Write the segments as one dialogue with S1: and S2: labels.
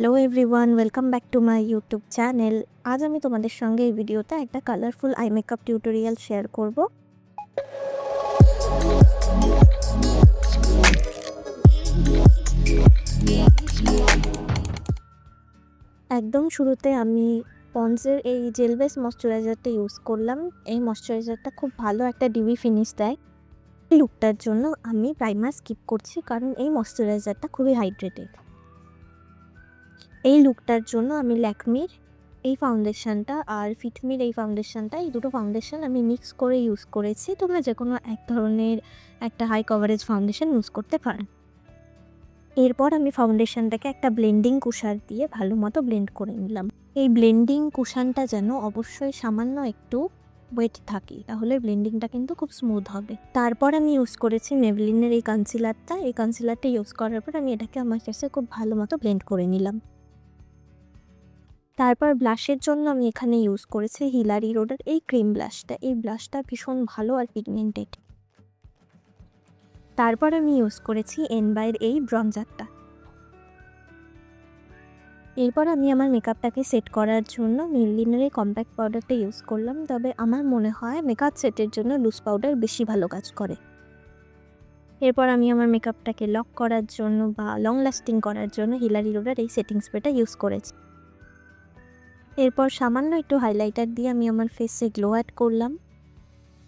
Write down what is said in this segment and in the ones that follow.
S1: Hello everyone, welcome back to my YouTube channel. আজ আমি তোমাদের সঙ্গে এই ভিডিওতে একটা colourful eye makeup tutorial share করব। একদম শুরুতে আমি পন্ডসের এই জেল বেস ময়শ্চারাইজারটা ইউজ করলাম। এই ময়শ্চারাইজারটা খুব ভালো একটা ডিউই ফিনিশ দেয়। এই লুকটার জন্য আমি প্রাইমার স্কিপ করছি, কারণ এই ময়শ্চারাইজারটা খুবই হাইড্রেটেড। এই লুকটার জন্য আমি ল্যাকমির এই ফাউন্ডেশনটা আর ফিটমির এই ফাউন্ডেশনটা, এই দুটো ফাউন্ডেশন আমি মিক্স করে ইউজ করেছি। তোমরা যে কোনো এক ধরনের একটা হাই কভারেজ ফাউন্ডেশন ইউজ করতে পারো। এরপর আমি ফাউন্ডেশনটাকে একটা ব্লেন্ডিং কুশার দিয়ে ভালো মতো ব্লেন্ড করে নিলাম। এই ব্লেন্ডিং কুশানটা যেন অবশ্যই সামান্য একটু ওয়েট থাকে, তাহলে ব্লেন্ডিংটা কিন্তু খুব স্মুথ হবে। তারপর আমি ইউজ করেছি মেবলিনের এই কনসিলারটা। এই কনসিলারটা ইউজ করার পর আমি এটাকে আমার কাছে খুব ভালো মতো ব্লেন্ড করে নিলাম। তারপর ব্লাশের জন্য আমি এখানে ইউজ করেছি হিলারি রোডের এই ক্রিম ব্লাশটা। এই ব্লাশটা ভীষণ ভালো আর পিগমেন্টেড। তারপর আমি ইউজ করেছি এনবাইয়ের এই ব্রঞ্জারটা। এরপর আমি আমার মেকআপটাকে সেট করার জন্য মেবলিনের এই কম্প্যাক্ট পাউডারটা ইউজ করলাম, তবে আমার মনে হয় মেকআপ সেটের জন্য লুজ পাউডার বেশি ভালো কাজ করে। এরপর আমি আমার মেকআপটাকে লক করার জন্য বা লং লাস্টিং করার জন্য হিলারি রোডের এই সেটিং স্প্রেটা ইউজ করেছি। এরপর সামান্য একটু হাইলাইটার দিয়ে আমি আমার ফেসে গ্লো অ্যাড করলাম।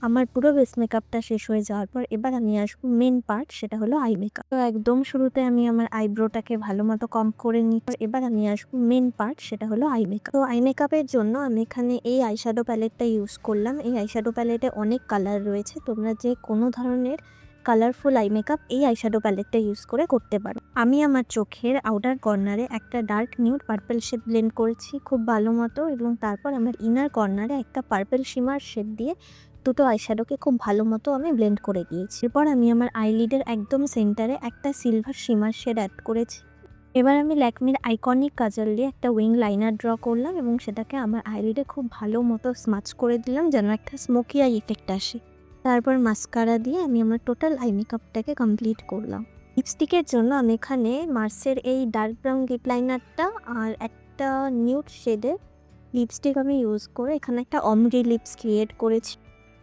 S1: আমার পুরো বেস মেকআপটা শেষ হয়ে যাওয়ার পর এবার আমি আসবো মেন পার্ট, সেটা হলো আই মেকআপ। তো একদম শুরুতে আমি আমার আইব্রোটাকে ভালো মতো কম করে নিই। এবার আমি আসবো মেন পার্ট, সেটা হলো আই মেকআপ। তো আই মেকআপের জন্য আমি এখানে এই আইশ্যাডো প্যালেটটা ইউজ করলাম। এই আইশ্যাডো প্যালেটে অনেক কালার রয়েছে, তোমরা যে কোনো ধরনের কালারফুল আই মেকআপ এই আইশ্যাডো প্যালেটটা ইউজ করে করতে পারো। আমি আমার চোখের আউটার কর্নারে একটা dark nude purple shade blend করেছি খুব ভালো মতো, এবং তারপর আমার ইনার কর্নারে একটা পার্পল শিমার শেড দিয়ে দুটো আইশ্যাডোকে খুব ভালো মতো আমি ব্লেন্ড করে দিয়েছি। এরপর আমি আমার আইলিডের একদম সেন্টারে একটা সিলভার শিমার শেড অ্যাড করেছি। এবার আমি ল্যাকমির আইকনিক কাজল দিয়ে একটা উইং লাইনার ড্র করলাম এবং সেটাকে আমার আইলিডে খুব ভালো মতো স্মাচ করে দিলাম, যেন একটা স্মোকি আই ইফেক্ট আসে। তারপর মাস্কারা দিয়ে আমি আমার টোটাল আই মেকআপটাকে কমপ্লিট করলাম। লিপস্টিকের জন্য আমি এখানে মার্সের এই ডার্ক ব্রাউন লিপ লাইনারটা আর একটা নিউড শেডের লিপস্টিক আমি ইউজ করে এখানে একটা অমরি লিপস ক্রিয়েট করেছি।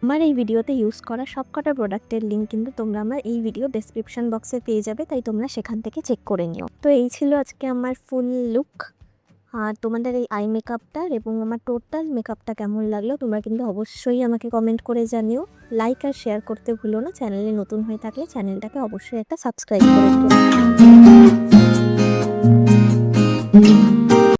S1: আমার এই ভিডিওতে ইউজ করা সবকটা প্রোডাক্টের লিঙ্ক কিন্তু তোমরা আমার এই ভিডিও ডেসক্রিপশন বক্সে পেয়ে যাবে, তাই তোমরা সেখান থেকে চেক করে নিও। তো এই ছিল আজকে আমার ফুল লুক। আর তোমাদের এই আই মেকআপটার এবং আমার টোটাল মেকআপটা কেমন লাগলো তোমরা কিন্তু অবশ্যই আমাকে কমেন্ট করে জানিও। লাইক আর শেয়ার করতে ভুলো না। চ্যানেলে নতুন হয়ে থাকলে চ্যানেলটাকে অবশ্যই একটা সাবস্ক্রাইব করে দিও।